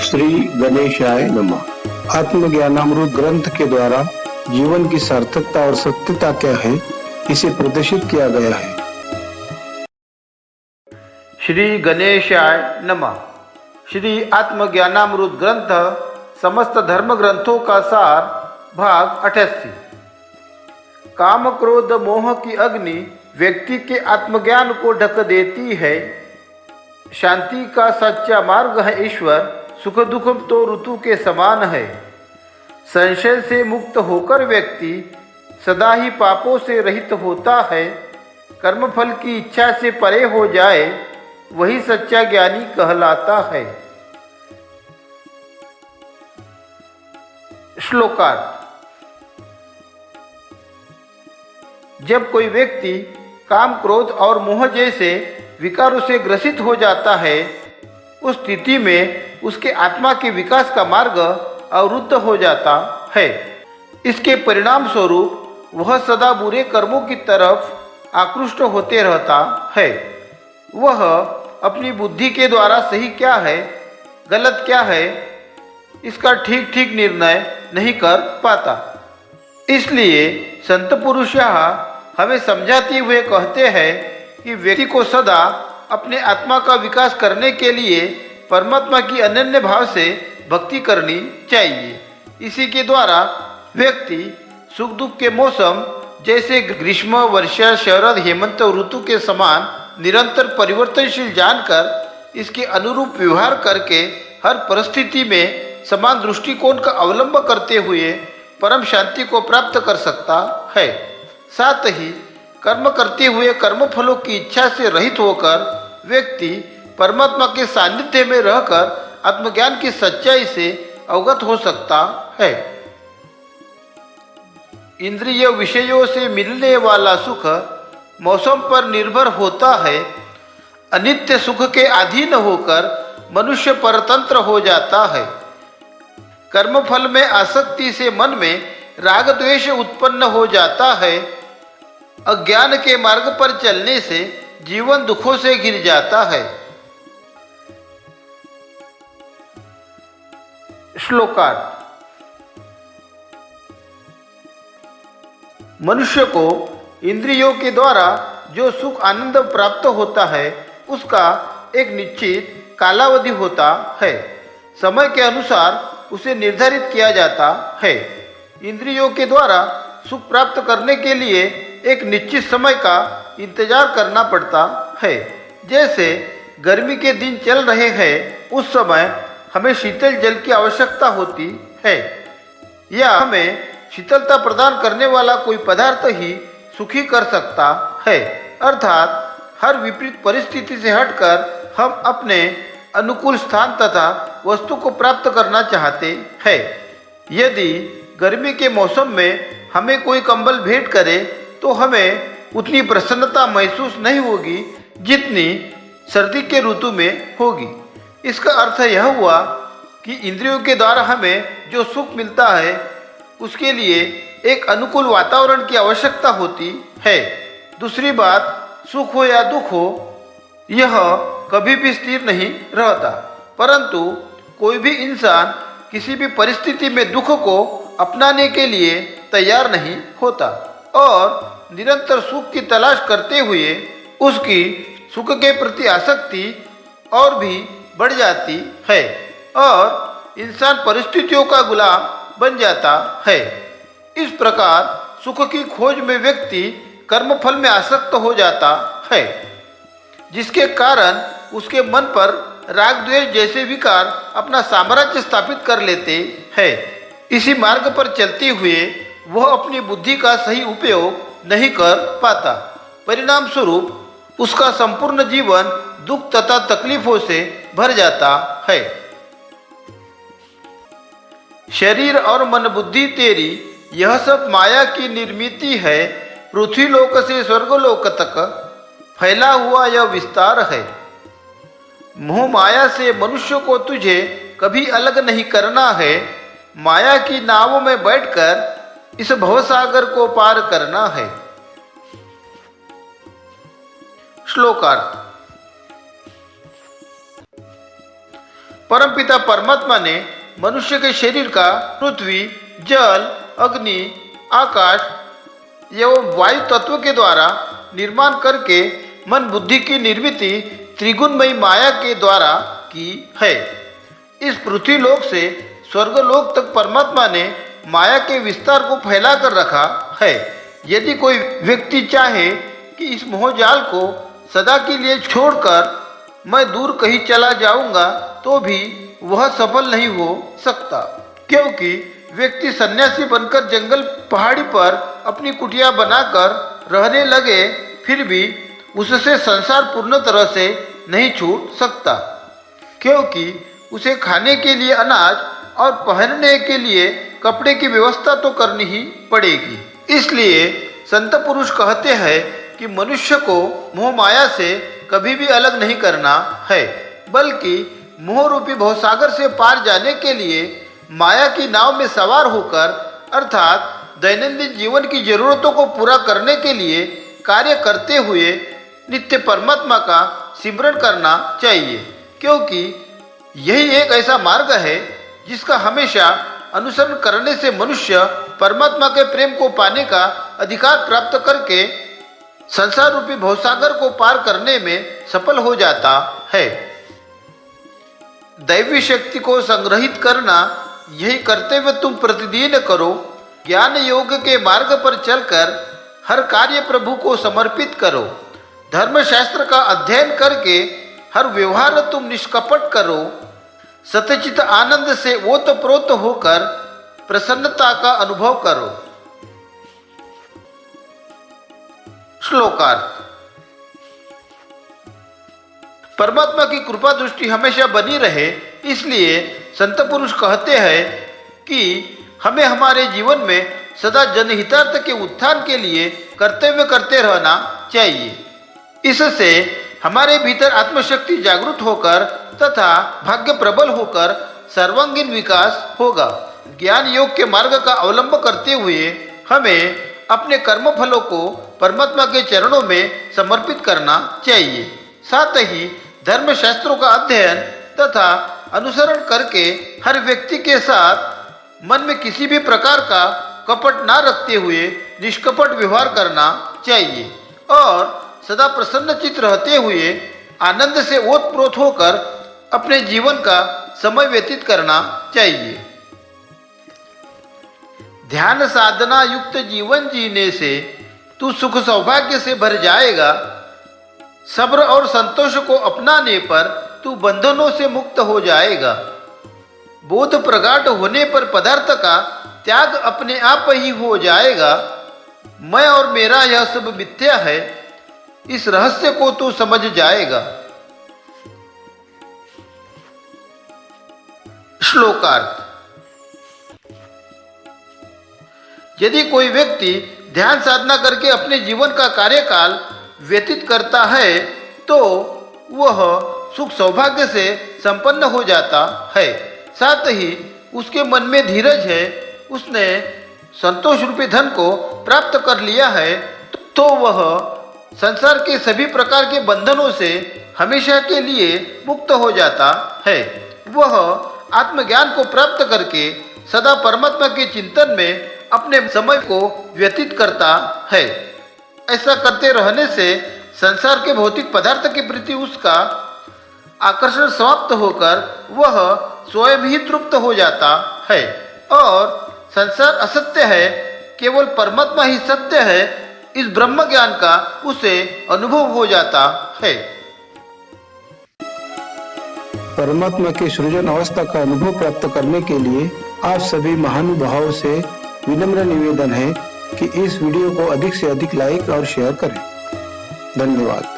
श्री गणेशाय नमः। आत्मज्ञानामृत ग्रंथ के द्वारा जीवन की सार्थकता और सत्यता क्या है, इसे प्रदर्शित किया गया है। श्री गणेशाय नमः। श्री आत्मज्ञानामृत ग्रंथ समस्त धर्म ग्रंथों का सार, भाग 88। काम क्रोध मोह की अग्नि व्यक्ति के आत्मज्ञान को ढक देती है। शांति का सच्चा मार्ग है ईश्वर, सुख दुख तो ऋतु के समान है। संशय से मुक्त होकर व्यक्ति सदा ही पापों से रहित होता है। कर्मफल की इच्छा से परे हो जाए, वही सच्चा ज्ञानी कहलाता है। श्लोकार्थ। जब कोई व्यक्ति काम क्रोध और मोह जैसे विकारों से ग्रसित हो जाता है, उस स्थिति में उसके आत्मा के विकास का मार्ग अवरुद्ध हो जाता है। इसके परिणाम स्वरूप वह सदा बुरे कर्मों की तरफ आकृष्ट होते रहता है। वह अपनी बुद्धि के द्वारा सही क्या है, गलत क्या है, इसका ठीक ठीक निर्णय नहीं कर पाता। इसलिए संत पुरुष हमें समझाते हुए कहते हैं कि व्यक्ति को सदा अपने आत्मा का विकास करने के लिए परमात्मा की अनन्य भाव से भक्ति करनी चाहिए। इसी के द्वारा व्यक्ति सुख दुख के मौसम जैसे ग्रीष्म, वर्षा, शरद, हेमंत ऋतु के समान निरंतर परिवर्तनशील जानकर इसके अनुरूप व्यवहार करके हर परिस्थिति में समान दृष्टिकोण का अवलंब करते हुए परम शांति को प्राप्त कर सकता है। साथ ही कर्म करते हुए कर्मफलों की इच्छा से रहित होकर व्यक्ति परमात्मा के सानिध्य में रहकर आत्मज्ञान की सच्चाई से अवगत हो सकता है। इंद्रिय विषयों से मिलने वाला सुख मौसम पर निर्भर होता है। अनित्य सुख के अधीन होकर मनुष्य परतंत्र हो जाता है। कर्मफल में आसक्ति से मन में राग द्वेष उत्पन्न हो जाता है। अज्ञान के मार्ग पर चलने से जीवन दुखों से घिर जाता है। श्लोकार्थ। मनुष्य को इंद्रियों के द्वारा जो सुख आनंद प्राप्त होता है, उसका एक निश्चित कालावधि होता है। समय के अनुसार उसे निर्धारित किया जाता है। इंद्रियों के द्वारा सुख प्राप्त करने के लिए एक निश्चित समय का इंतजार करना पड़ता है। जैसे गर्मी के दिन चल रहे हैं, उस समय हमें शीतल जल की आवश्यकता होती है, या हमें शीतलता प्रदान करने वाला कोई पदार्थ ही सुखी कर सकता है। अर्थात हर विपरीत परिस्थिति से हटकर हम अपने अनुकूल स्थान तथा वस्तु को प्राप्त करना चाहते हैं। यदि गर्मी के मौसम में हमें कोई कंबल भेंट करे तो हमें उतनी प्रसन्नता महसूस नहीं होगी जितनी सर्दी के ऋतु में होगी। इसका अर्थ यह हुआ कि इंद्रियों के द्वारा हमें जो सुख मिलता है, उसके लिए एक अनुकूल वातावरण की आवश्यकता होती है। दूसरी बात, सुख हो या दुख हो, यह कभी भी स्थिर नहीं रहता, परंतु कोई भी इंसान किसी भी परिस्थिति में दुख को अपनाने के लिए तैयार नहीं होता और निरंतर सुख की तलाश करते हुए उसकी सुख के प्रति आसक्ति और भी बढ़ जाती है और इंसान परिस्थितियों का गुलाम बन जाता है। इस प्रकार सुख की खोज में व्यक्ति कर्मफल में आसक्त हो जाता है, जिसके कारण उसके मन पर राग द्वेष जैसे विकार अपना साम्राज्य स्थापित कर लेते हैं। इसी मार्ग पर चलते हुए वह अपनी बुद्धि का सही उपयोग नहीं कर पाता। परिणाम स्वरूप उसका संपूर्ण जीवन दुख तथा तकलीफों से भर जाता है। शरीर और मन बुद्धि तेरी, यह सब माया की निर्मिति है। पृथ्वी लोक से स्वर्गलोक तक फैला हुआ यह विस्तार है। मोह माया से मनुष्य को तुझे कभी अलग नहीं करना है। माया की नावों में बैठकर इस भवसागर को पार करना है। श्लोकार्थ। परमपिता परमात्मा ने मनुष्य के शरीर का पृथ्वी, जल, अग्नि, आकाश एवं वायु तत्व के द्वारा निर्माण करके मन बुद्धि की निर्मित त्रिगुणमयी माया के द्वारा की है। इस पृथ्वी लोक से स्वर्गलोक तक परमात्मा ने माया के विस्तार को फैला कर रखा है। यदि कोई व्यक्ति चाहे कि इस मोहजाल को सदा के लिए छोड़कर मैं दूर कहीं चला जाऊंगा तो भी वह सफल नहीं हो सकता, क्योंकि व्यक्ति सन्यासी बनकर जंगल पहाड़ी पर अपनी कुटिया बनाकर रहने लगे फिर भी उससे संसार पूर्ण तरह से नहीं छूट सकता, क्योंकि उसे खाने के लिए अनाज और पहनने के लिए कपड़े की व्यवस्था तो करनी ही पड़ेगी। इसलिए संत पुरुष कहते हैं कि मनुष्य को मोह माया से कभी भी अलग नहीं करना है, बल्कि मोह रूपी भवसागर से पार जाने के लिए माया की नाव में सवार होकर अर्थात दैनंदिन जीवन की जरूरतों को पूरा करने के लिए कार्य करते हुए नित्य परमात्मा का सिमरन करना चाहिए, क्योंकि यही एक ऐसा मार्ग है जिसका हमेशा अनुसरण करने से मनुष्य परमात्मा के प्रेम को पाने का अधिकार प्राप्त करके संसार रूपी भवसागर को पार करने में सफल हो जाता है। दैवी शक्ति को संग्रहित करना, यही कर्तव्य तुम प्रतिदिन करो। ज्ञान योग के मार्ग पर चलकर हर कार्य प्रभु को समर्पित करो। धर्मशास्त्र का अध्ययन करके हर व्यवहार तुम निष्कपट करो। सतचित आनंद से ओतप्रोत होकर प्रसन्नता का अनुभव करो। श्लोकार्थ। परमात्मा की कृपा दृष्टि हमेशा बनी रहे, इसलिए संत पुरुष कहते हैं कि हमें हमारे जीवन में सदा जनहितार्थ के उत्थान के लिए कर्तव्य करते रहना चाहिए। इससे हमारे भीतर आत्मशक्ति जागृत होकर तथा भाग्य प्रबल होकर सर्वांगीण विकास होगा। ज्ञान योग के मार्ग का अवलंब करते हुए हमें अपने कर्म फलों को परमात्मा के चरणों में समर्पित करना चाहिए। साथ ही धर्मशास्त्रों का अध्ययन तथा अनुसरण करके हर व्यक्ति के साथ मन में किसी भी प्रकार का कपट ना रखते हुए निष्कपट व्यवहार करना चाहिए और सदा प्रसन्नचित रहते हुए आनंद से ओतप्रोत होकर अपने जीवन का समय व्यतीत करना चाहिए। ध्यान साधना युक्त जीवन जीने से तू सुख सौभाग्य से भर जाएगा। सब्र और संतोष को अपनाने पर तू बंधनों से मुक्त हो जाएगा। बोध प्रगाढ़ होने पर पदार्थ का त्याग अपने आप ही हो जाएगा। मैं और मेरा यह सब मिथ्या है, इस रहस्य को तू समझ जाएगा। श्लोकार्थ। यदि कोई व्यक्ति ध्यान साधना करके अपने जीवन का कार्यकाल व्यतीत करता है तो वह सुख सौभाग्य से संपन्न हो जाता है। साथ ही उसके मन में धीरज है, उसने संतोष रूपी धन को प्राप्त कर लिया है, तो वह संसार के सभी प्रकार के बंधनों से हमेशा के लिए मुक्त हो जाता है। वह आत्मज्ञान को प्राप्त करके सदा परमात्मा के चिंतन में अपने समय को व्यतीत करता है। ऐसा करते रहने से संसार के भौतिक पदार्थ के प्रति उसका आकर्षण समाप्त होकर वह स्वयं ही तृप्त हो जाता है और संसार असत्य है, केवल परमात्मा ही सत्य है, इस ब्रह्म ज्ञान का उसे अनुभव हो जाता है। परमात्मा की सृजन अवस्था का अनुभव प्राप्त करने के लिए आप सभी महानुभावों से विनम्र निवेदन है कि इस वीडियो को अधिक से अधिक लाइक और शेयर करें। धन्यवाद।